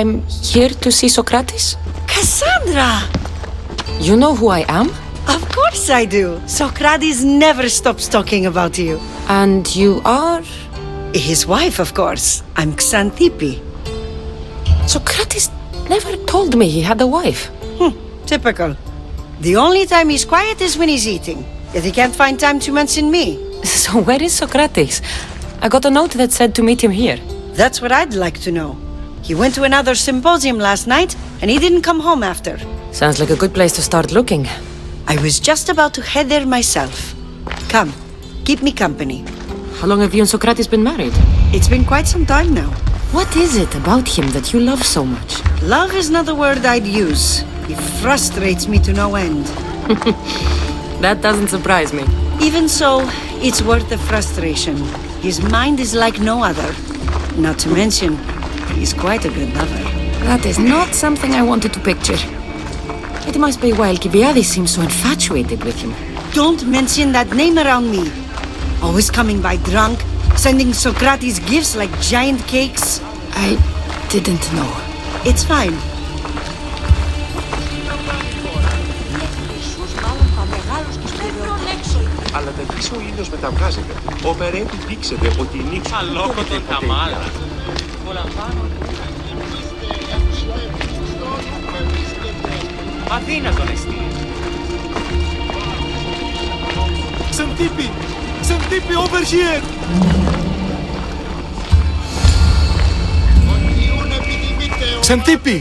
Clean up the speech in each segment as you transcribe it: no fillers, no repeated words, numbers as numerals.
I'm here to see Sokrates. Cassandra! You know who I am? Of course I do. Sokrates never stops talking about you. And you are? His wife, of course. I'm Xanthippe. Sokrates never told me he had a wife. Typical. The only time he's quiet is when he's eating. Yet he can't find time to mention me. So where is Sokrates? I got a note that said to meet him here. That's what I'd like to know. He went to another symposium last night, and he didn't come home after. Sounds like a good place to start looking. I was just about to head there myself. Come, keep me company. How long have you and Sokrates been married? It's been quite some time now. What is it about him that you love so much? Love is not the word I'd use. He frustrates me to no end. That doesn't surprise me. Even so, it's worth the frustration. His mind is like no other. Not to mention, he's quite a good lover. That is not something I wanted to picture. It must be why Alcibiades seems so infatuated with him. Don't mention that name around me. Always coming by drunk, sending Sokrates gifts like giant cakes. I didn't know. It's fine. Αλλά τα πίσω ο ήλιος μεταβγάζεται. Οπερέτου δείξετε ότι η νύχτα... Αλόκοτον τα μάλα. Αδύνατον εστί. Xanthippe! Xanthippe, over here! Xanthippe!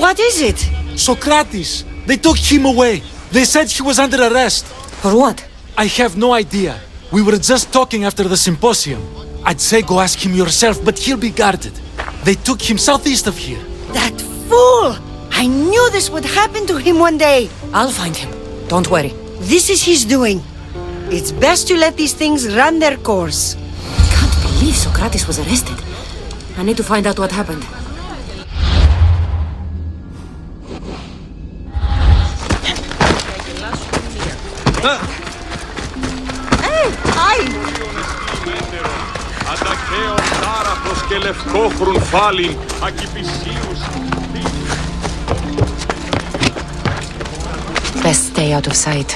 What is it? Sokrates! They took him away. They said he was under arrest. For what? I have no idea. We were just talking after the symposium. I'd say go ask him yourself, but he'll be guarded. They took him southeast of here. That fool! I knew this would happen to him one day. I'll find him. Don't worry. This is his doing. It's best to let these things run their course. I can't believe Sokrates was arrested. I need to find out what happened. Hey, hi! Αντακαίων τάραχος και λευκόχρουν φάλιν, ακυπησίους. Best stay out of sight.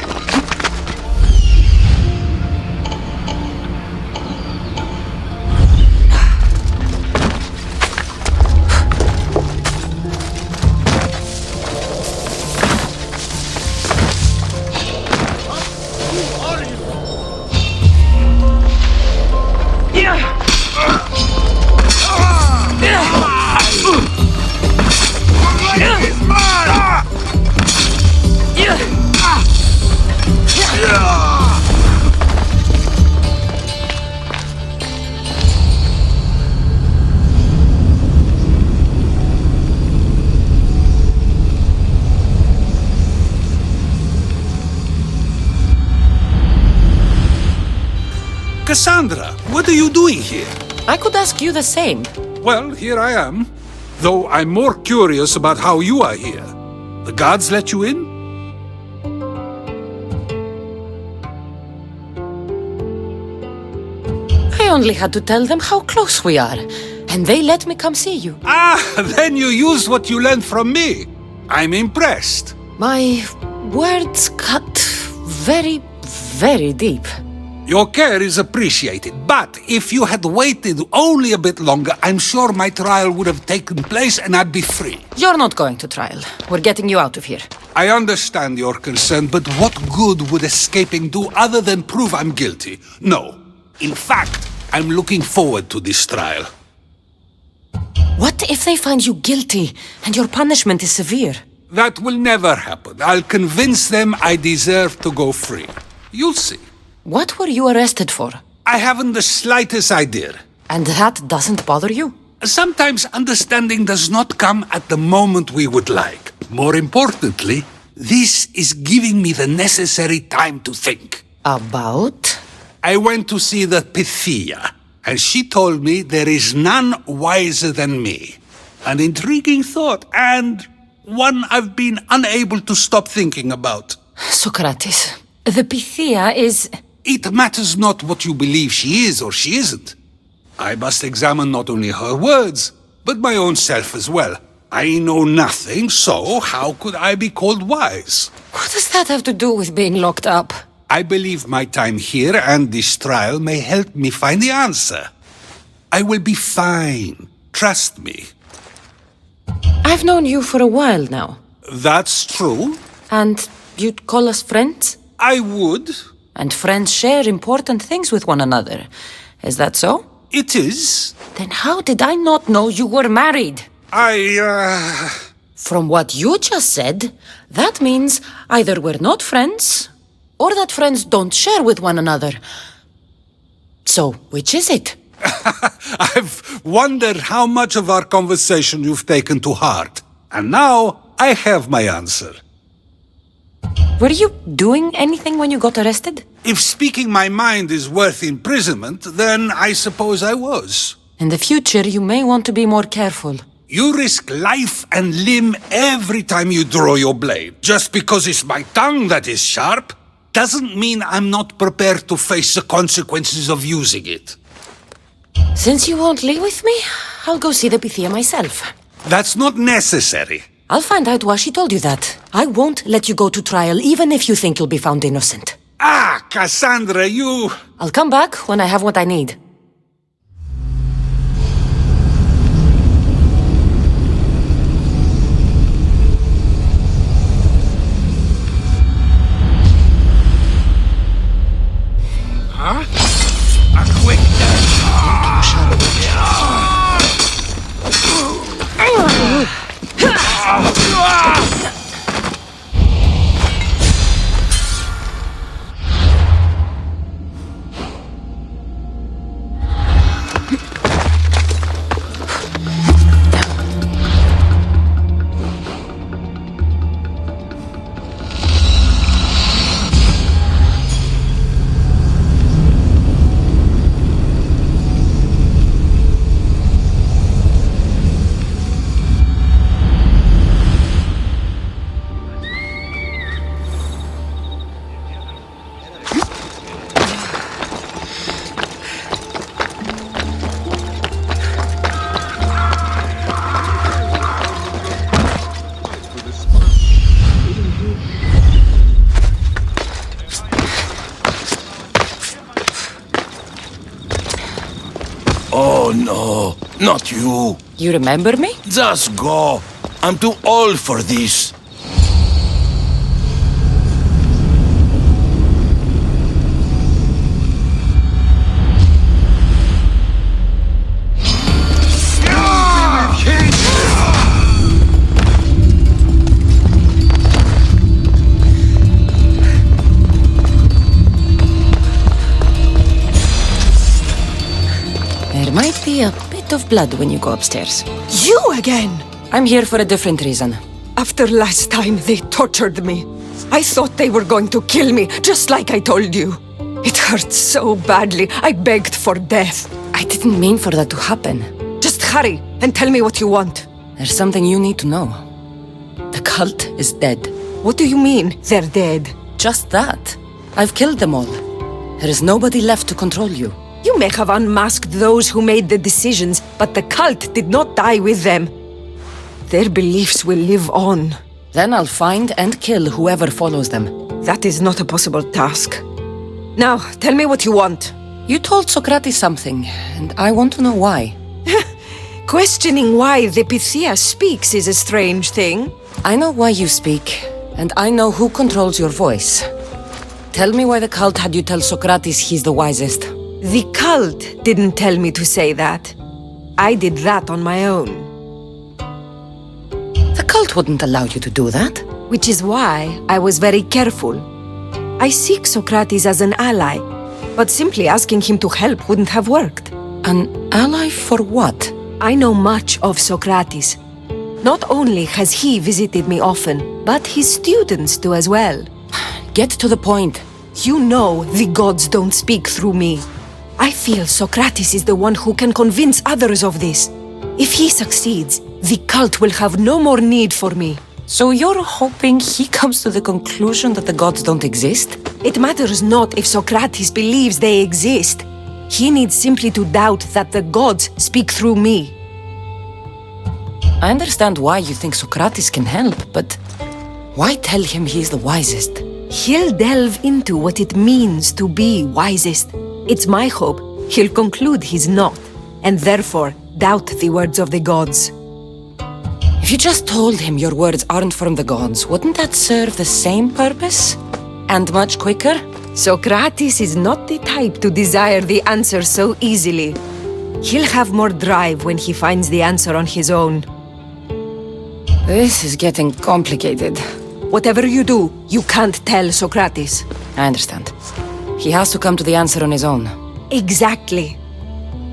Cassandra, what are you doing here? I could ask you the same. Well, here I am. Though I'm more curious about how you are here. The guards let you in? I only had to tell them how close we are, and they let me come see you. Ah, then you used what you learned from me. I'm impressed. My words cut very, very deep. Your care is appreciated, but if you had waited only a bit longer, I'm sure my trial would have taken place and I'd be free. You're not going to trial. We're getting you out of here. I understand your concern, but what good would escaping do other than prove I'm guilty? No. In fact, I'm looking forward to this trial. What if they find you guilty and your punishment is severe? That will never happen. I'll convince them I deserve to go free. You'll see. What were you arrested for? I haven't the slightest idea. And that doesn't bother you? Sometimes understanding does not come at the moment we would like. More importantly, this is giving me the necessary time to think. About? I went to see the Pythia, and she told me there is none wiser than me. An intriguing thought, and one I've been unable to stop thinking about. Sokrates, the Pythia is... It matters not what you believe she is or she isn't. I must examine not only her words, but my own self as well. I know nothing, so how could I be called wise? What does that have to do with being locked up? I believe my time here and this trial may help me find the answer. I will be fine. Trust me. I've known you for a while now. That's true. And you'd call us friends? I would. And friends share important things with one another. Is that so? It is. Then how did I not know you were married? From what you just said, that means either we're not friends, or that friends don't share with one another. So, which is it? I've wondered how much of our conversation you've taken to heart. And now, I have my answer. Were you doing anything when you got arrested? If speaking my mind is worth imprisonment, then I suppose I was. In the future, you may want to be more careful. You risk life and limb every time you draw your blade. Just because it's my tongue that is sharp, doesn't mean I'm not prepared to face the consequences of using it. Since you won't leave with me, I'll go see the Pythia myself. That's not necessary. I'll find out why she told you that. I won't let you go to trial, even if you think you'll be found innocent. Ah, Cassandra, you... I'll come back when I have what I need. Huh? A quick Oh no, not you. You remember me? Just go. I'm too old for this. There might be a bit of blood when you go upstairs. You again! I'm here for a different reason. After last time, they tortured me. I thought they were going to kill me, just like I told you. It hurt so badly, I begged for death. I didn't mean for that to happen. Just hurry and tell me what you want. There's something you need to know. The cult is dead. What do you mean, they're dead? Just that. I've killed them all. There is nobody left to control you. You may have unmasked those who made the decisions, but the cult did not die with them. Their beliefs will live on. Then I'll find and kill whoever follows them. That is not a possible task. Now, tell me what you want. You told Sokrates something, and I want to know why. Questioning why the Pythia speaks is a strange thing. I know why you speak, and I know who controls your voice. Tell me why the cult had you tell Sokrates he's the wisest. The cult didn't tell me to say that. I did that on my own. The cult wouldn't allow you to do that. Which is why I was very careful. I seek Sokrates as an ally, but simply asking him to help wouldn't have worked. An ally for what? I know much of Sokrates. Not only has he visited me often, but his students do as well. Get to the point. You know the gods don't speak through me. I feel Sokrates is the one who can convince others of this. If he succeeds, the cult will have no more need for me. So you're hoping he comes to the conclusion that the gods don't exist? It matters not if Sokrates believes they exist. He needs simply to doubt that the gods speak through me. I understand why you think Sokrates can help, but why tell him he's the wisest? He'll delve into what it means to be wisest. It's my hope he'll conclude he's not, and therefore doubt the words of the gods. If you just told him your words aren't from the gods, wouldn't that serve the same purpose? And much quicker? Sokrates is not the type to desire the answer so easily. He'll have more drive when he finds the answer on his own. This is getting complicated. Whatever you do, you can't tell Sokrates. I understand. He has to come to the answer on his own. Exactly.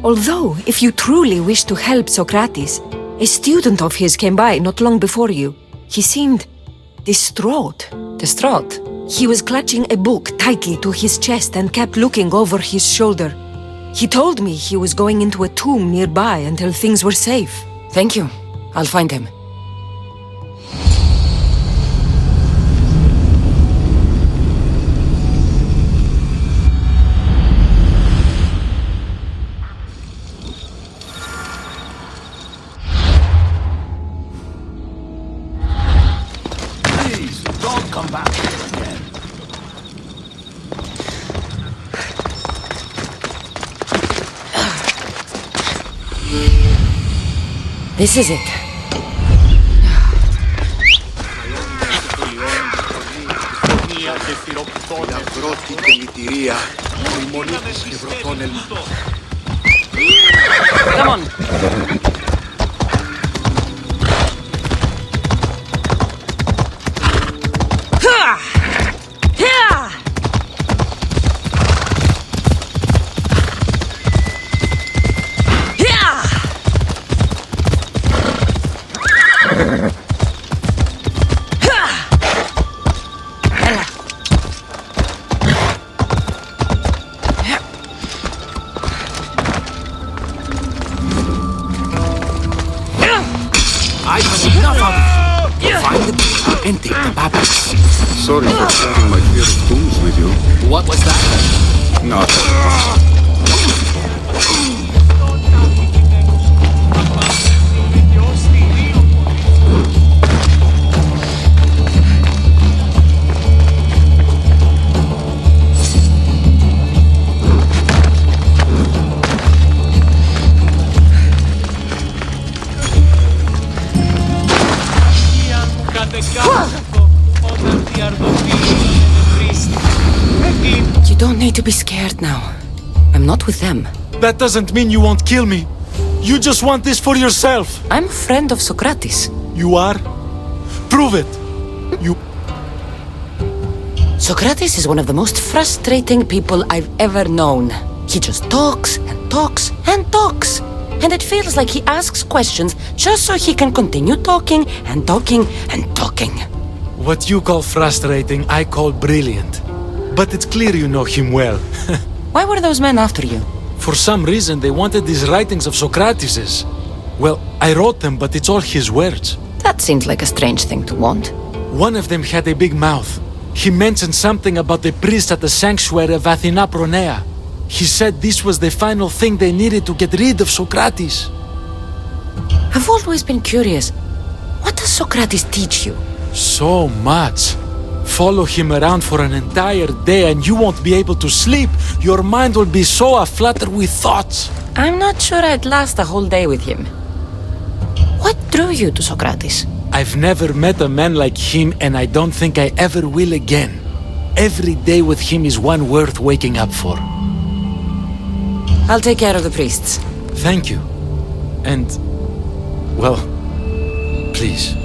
Although, if you truly wish to help Sokrates, a student of his came by not long before you. He seemed distraught. Distraught? He was clutching a book tightly to his chest and kept looking over his shoulder. He told me he was going into a tomb nearby until things were safe. Thank you. I'll find him. Please, don't come back here again. This is it. Η αγρότη τελητηρία, η μονή της ευρωτών ελμάτων. Come on. I have enough of it. Find the door and take the baby. Sorry for sharing my fear of tombs with you. What was that? Not You don't need to be scared now. I'm not with them. That doesn't mean you won't kill me. You just want this for yourself. I'm a friend of Sokrates. You are? Prove it. You... Sokrates is one of the most frustrating people I've ever known. He just talks and talks and talks. And it feels like he asks questions just so he can continue talking and talking and talking. What you call frustrating, I call brilliant. But it's clear you know him well. Why were those men after you? For some reason, they wanted these writings of Sokrates's. Well, I wrote them, but it's all his words. That seems like a strange thing to want. One of them had a big mouth. He mentioned something about the priest at the sanctuary of Athena Pronea. He said this was the final thing they needed to get rid of Sokrates. I've always been curious. What does Sokrates teach you? So much. Follow him around for an entire day and you won't be able to sleep. Your mind will be so aflutter with thoughts. I'm not sure I'd last a whole day with him. What drew you to Sokrates? I've never met a man like him and I don't think I ever will again. Every day with him is one worth waking up for. I'll take care of the priests. Thank you. And, well, please,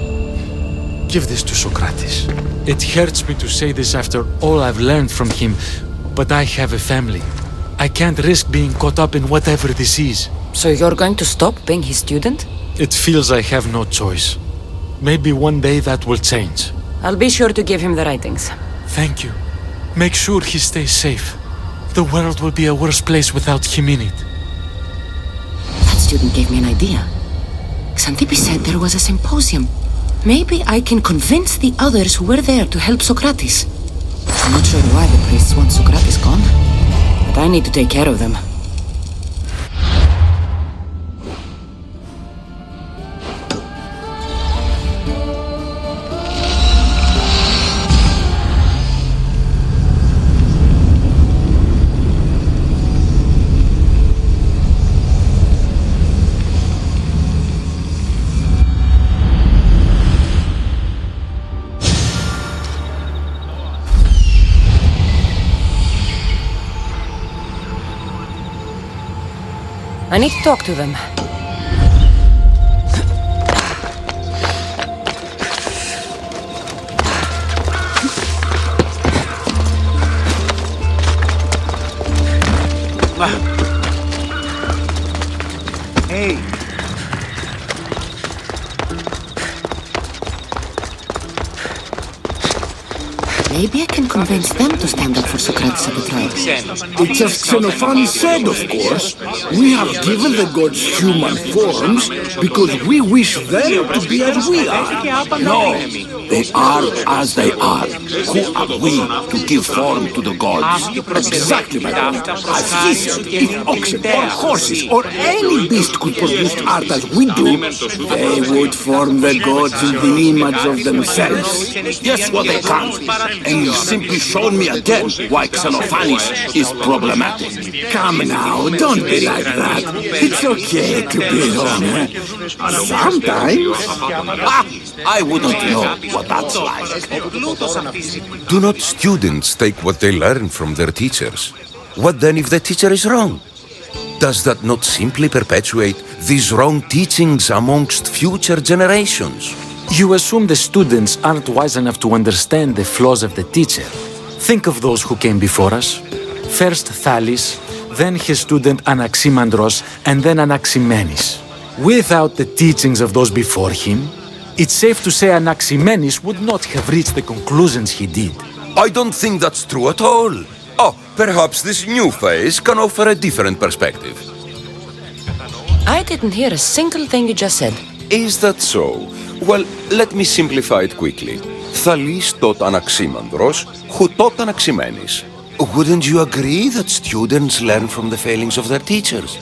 Give this to Sokrates. It hurts me to say this after all I've learned from him, but I have a family. I can't risk being caught up in whatever this is. So you're going to stop being his student? It feels I have no choice. Maybe one day that will change. I'll be sure to give him the writings. Thank you. Make sure he stays safe. The world will be a worse place without him in it. That student gave me an idea. Xantippe said there was a symposium. Maybe I can convince the others who were there to help Sokrates. I'm not sure why the priests want Sokrates gone, but I need to take care of them. I need to talk to them. Hey! Maybe I can convince them to stand up for Sokrates at the trial. It's as Xenophon said, of course. We have given the gods human forms because we wish them to be as we are. No, they are as they are. Who are we to give form to the gods? Exactly, my lord. As he said, if oxen or horses or any beast could produce art as we do, they would form the gods in the image of themselves. Guess what they can't? And you've simply shown me again why Xenophanes is problematic. Come now, don't be like that. It's okay to be wrong. Sometimes. I wouldn't know what that's like. Do not students take what they learn from their teachers? What then if the teacher is wrong? Does that not simply perpetuate these wrong teachings amongst future generations? You assume the students aren't wise enough to understand the flaws of the teacher. Think of those who came before us. First Thales, then his student Anaximandros, and then Anaximenes. Without the teachings of those before him, it's safe to say Anaximenes would not have reached the conclusions he did. I don't think that's true at all. Oh, perhaps this new phase can offer a different perspective. I didn't hear a single thing you just said. Is that so? Well, let me simplify it quickly. Thales taught Anaximandros, who taught Anaximenes. Wouldn't you agree that students learn from the failings of their teachers?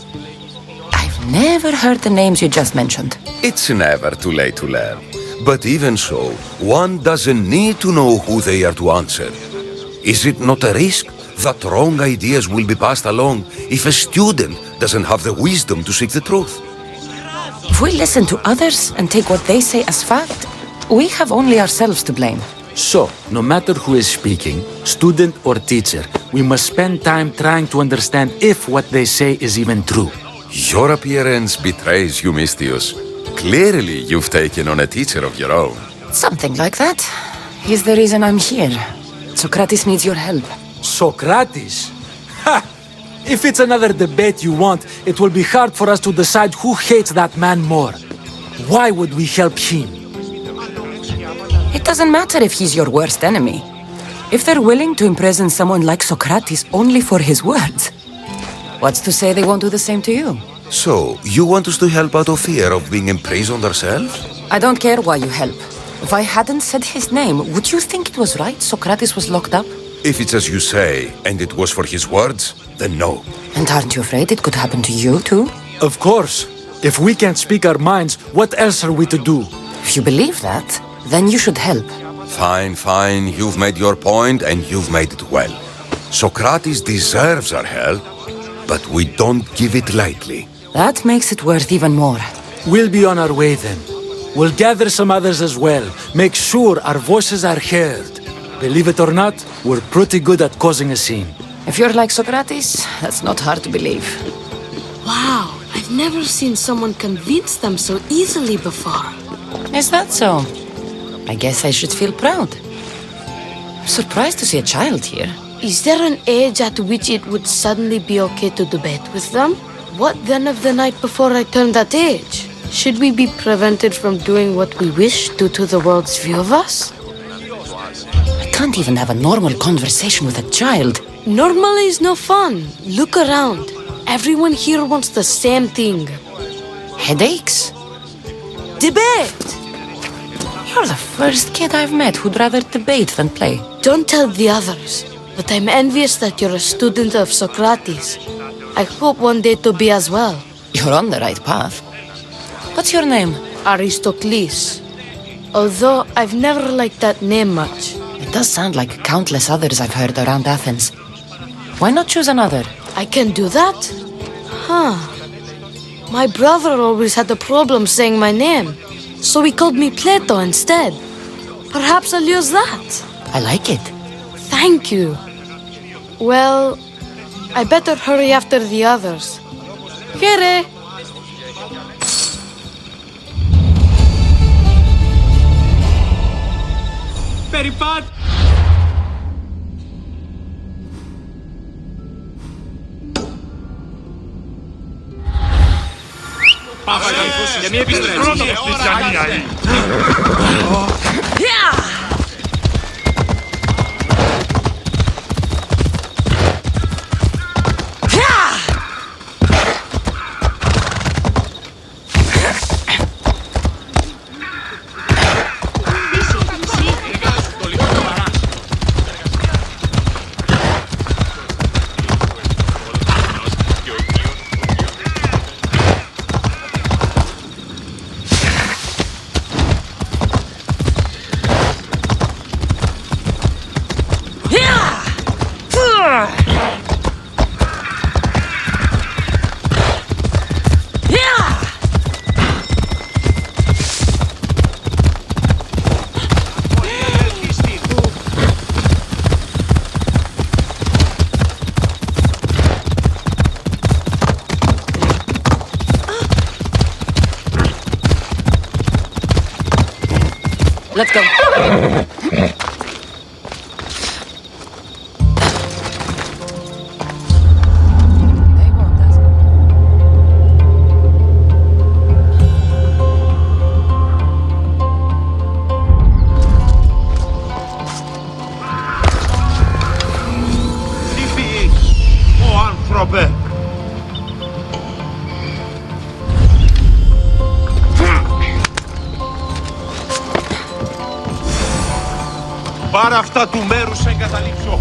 I've never heard the names you just mentioned. It's never too late to learn. But even so, one doesn't need to know who they are to answer. Is it not a risk that wrong ideas will be passed along if a student doesn't have the wisdom to seek the truth? If we listen to others and take what they say as fact, we have only ourselves to blame. So, no matter who is speaking, student or teacher, we must spend time trying to understand if what they say is even true. Your appearance betrays you, Mystius. Clearly, you've taken on a teacher of your own. Something like that. He's the reason I'm here. Sokrates needs your help. Sokrates? Ha! If it's another debate you want, it will be hard for us to decide who hates that man more. Why would we help him? It doesn't matter if he's your worst enemy. If they're willing to imprison someone like Sokrates only for his words, what's to say they won't do the same to you? So, you want us to help out of fear of being imprisoned ourselves? I don't care why you help. If I hadn't said his name, would you think it was right Sokrates was locked up? If it's as you say, and it was for his words, then no. And aren't you afraid it could happen to you too? Of course. If we can't speak our minds, what else are we to do? If you believe that, then you should help. Fine, fine. You've made your point, and you've made it well. Sokrates deserves our help, but we don't give it lightly. That makes it worth even more. We'll be on our way then. We'll gather some others as well. Make sure our voices are heard. Believe it or not, we're pretty good at causing a scene. If you're like Sokrates, that's not hard to believe. Wow, I've never seen someone convince them so easily before. Is that so? I guess I should feel proud. I'm surprised to see a child here. Is there an age at which it would suddenly be okay to debate with them? What then of the night before I turned that age? Should we be prevented from doing what we wish due to the world's view of us? I can't even have a normal conversation with a child. Normal is no fun. Look around. Everyone here wants the same thing. Headaches? Debate! You're the first kid I've met who'd rather debate than play. Don't tell the others, but I'm envious that you're a student of Sokrates. I hope one day to be as well. You're on the right path. What's your name? Aristocles. Although I've never liked that name much. It does sound like countless others I've heard around Athens. Why not choose another? I can do that? Huh. My brother always had a problem saying my name, so he called me Plato instead. Perhaps I'll use that. I like it. Thank you. Well, I better hurry after the others. Here. Περιπάτ! Για μια επιστρέψη. Let's go. Τι φύγει, ο άνθρωπε! Πάρ' αυτά του μέρους σε εγκαταλείψω.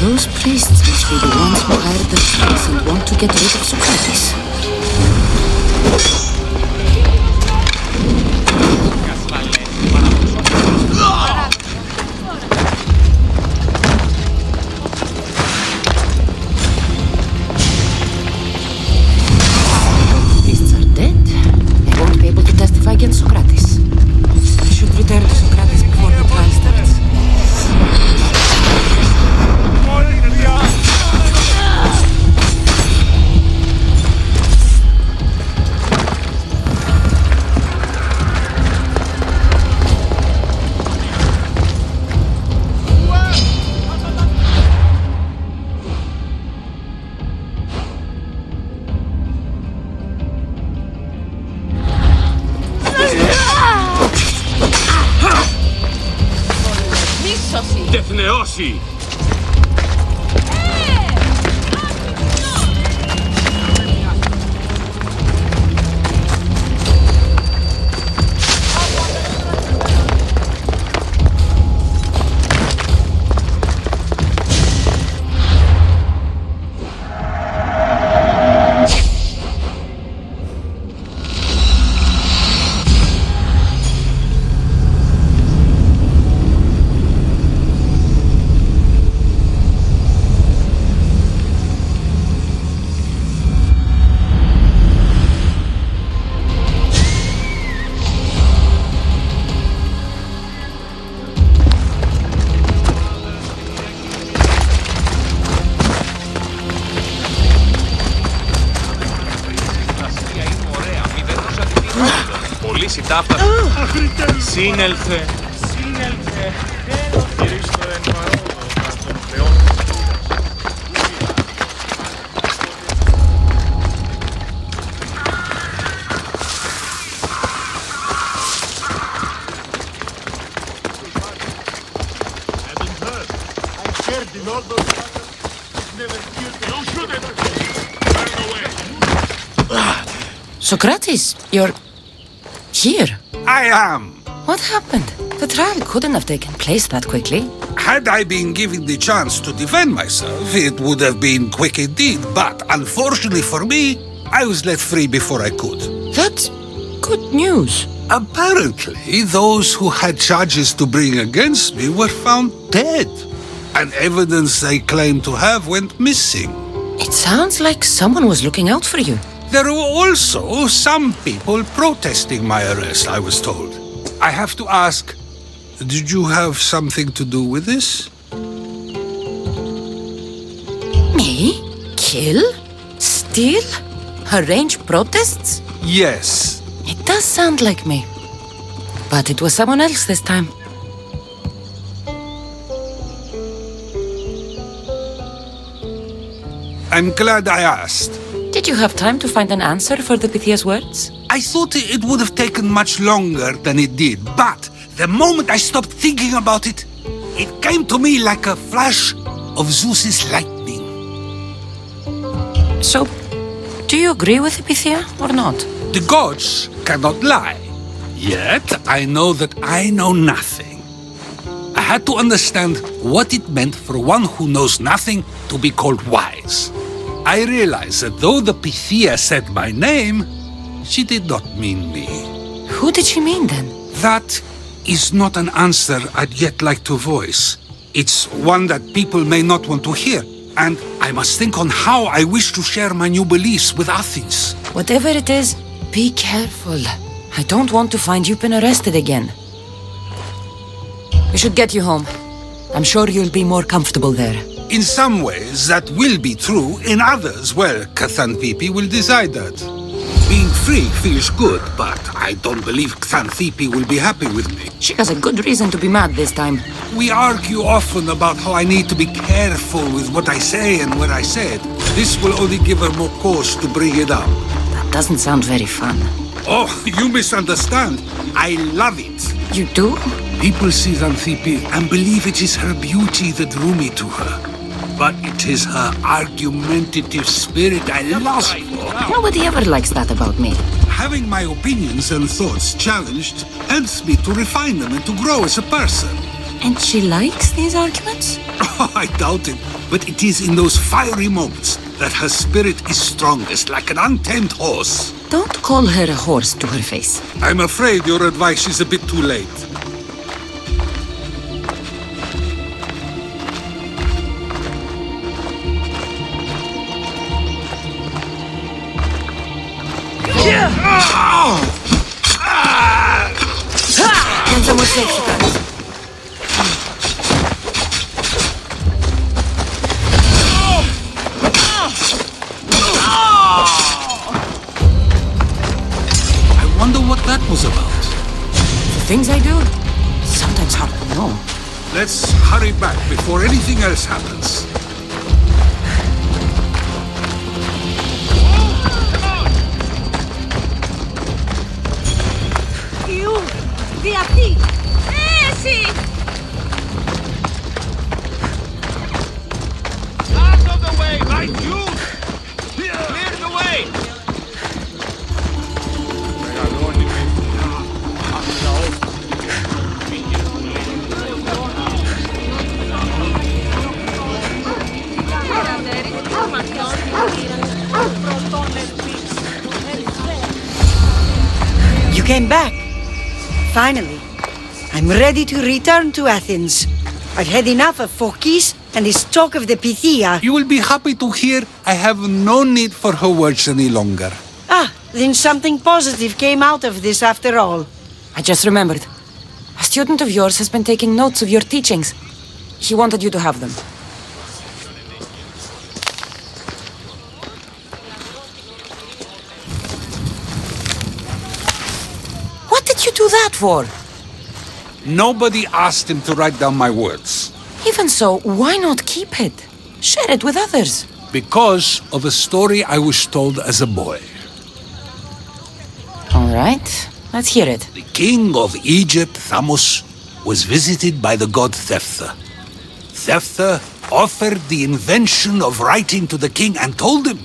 Those priests must be the ones who hired the slaves and want to get rid of Sokrates. The priests are dead. They won't be able to testify against Sokrates. I should return to Sokrates before the trial starts. Τεθνεώσει! ταύτα. Σύνελθε. Σύνελθε. Θέλω Χριστό εν παρόδο των Θεών. Sokrates, you're here. I am. What happened? The trial couldn't have taken place that quickly. Had I been given the chance to defend myself, it would have been quick indeed. But unfortunately for me, I was let free before I could. That's good news. Apparently, those who had charges to bring against me were found dead, and evidence they claimed to have went missing. It sounds like someone was looking out for you. There were also some people protesting my arrest, I was told. I have to ask, did you have something to do with this? Me? Kill? Steal? Arrange protests? Yes. It does sound like me. But it was someone else this time. I'm glad I asked. Did you have time to find an answer for the Pythia's words? I thought it would have taken much longer than it did, but the moment I stopped thinking about it, it came to me like a flash of Zeus's lightning. So, do you agree with the Pythia or not? The gods cannot lie. Yet, I know that I know nothing. I had to understand what it meant for one who knows nothing to be called wise. I realized that though the Pythia said my name, she did not mean me. Who did she mean then? That is not an answer I'd yet like to voice. It's one that people may not want to hear, and I must think on how I wish to share my new beliefs with Athens. Whatever it is, be careful. I don't want to find you've been arrested again. We should get you home. I'm sure you'll be more comfortable there. In some ways, that will be true. In others, well, Xanthippe will decide that. Being free feels good, but I don't believe Xanthippe will be happy with me. She has a good reason to be mad this time. We argue often about how I need to be careful with what I say and where I say it. This will only give her more cause to bring it up. That doesn't sound very fun. Oh, you misunderstand. I love it. You do? People see Xanthippe and believe it is her beauty that drew me to her. But it is her argumentative spirit I lust for. Nobody ever likes that about me. Having my opinions and thoughts challenged helps me to refine them and to grow as a person. And she likes these arguments? Oh, I doubt it. But it is in those fiery moments that her spirit is strongest, like an untamed horse. Don't call her a horse to her face. I'm afraid your advice is a bit too late. Can someone save Sokrates? I wonder what that was about. The things I do? Sometimes hard to know. Let's hurry back before anything else happens. Αυτή! Εσύ! Out of the way, my youth! Clear the way! You came back. Finally. I'm ready to return to Athens. I've had enough of Phokis and his talk of the Pythia. You will be happy to hear I have no need for her words any longer. Ah, then something positive came out of this after all. I just remembered. A student of yours has been taking notes of your teachings. He wanted you to have them. What did you for? Nobody asked him to write down my words. Even so, why not keep it? Share it with others. Because of a story I was told as a boy. All right, let's hear it. The king of Egypt, Thamos, was visited by the god Thephtha. Thephtha offered the invention of writing to the king and told him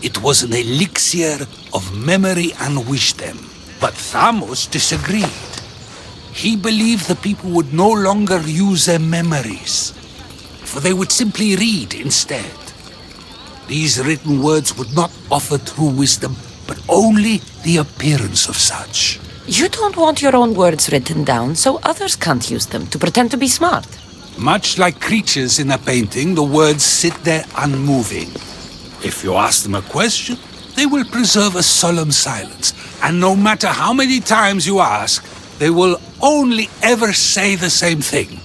it was an elixir of memory and wisdom. But Thamos disagreed. He believed the people would no longer use their memories, for they would simply read instead. These written words would not offer true wisdom, but only the appearance of such. You don't want your own words written down so others can't use them to pretend to be smart. Much like creatures in a painting, the words sit there unmoving. If you ask them a question, they will preserve a solemn silence. And no matter how many times you ask, they will only ever say the same thing.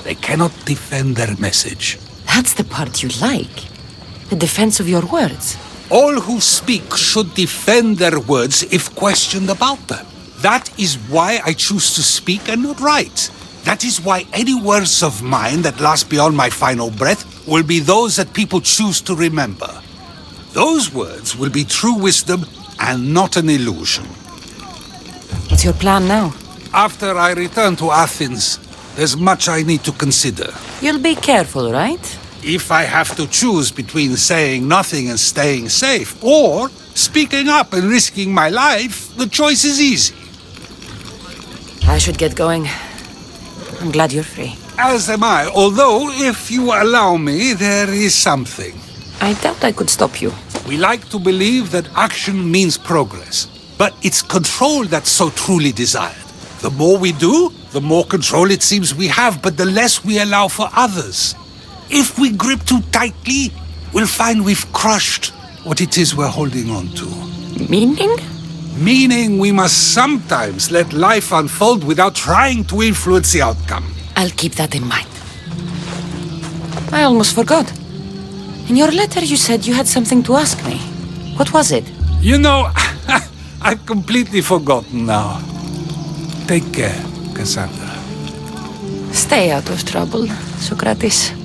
They cannot defend their message. That's the part you like. The defense of your words. All who speak should defend their words if questioned about them. That is why I choose to speak and not write. That is why any words of mine that last beyond my final breath will be those that people choose to remember. Those words will be true wisdom and not an illusion. What's your plan now? After I return to Athens, there's much I need to consider. You'll be careful, right? If I have to choose between saying nothing and staying safe, or speaking up and risking my life, the choice is easy. I should get going. I'm glad you're free. As am I, although, if you allow me, there is something. I doubt I could stop you. We like to believe that action means progress, but it's control that's so truly desired. The more we do, the more control it seems we have, but the less we allow for others. If we grip too tightly, we'll find we've crushed what it is we're holding on to. Meaning? Meaning we must sometimes let life unfold without trying to influence the outcome. I'll keep that in mind. I almost forgot. In your letter you said you had something to ask me. What was it? You know, I've completely forgotten now. Take care, Cassandra. Stay out of trouble, Sokrates.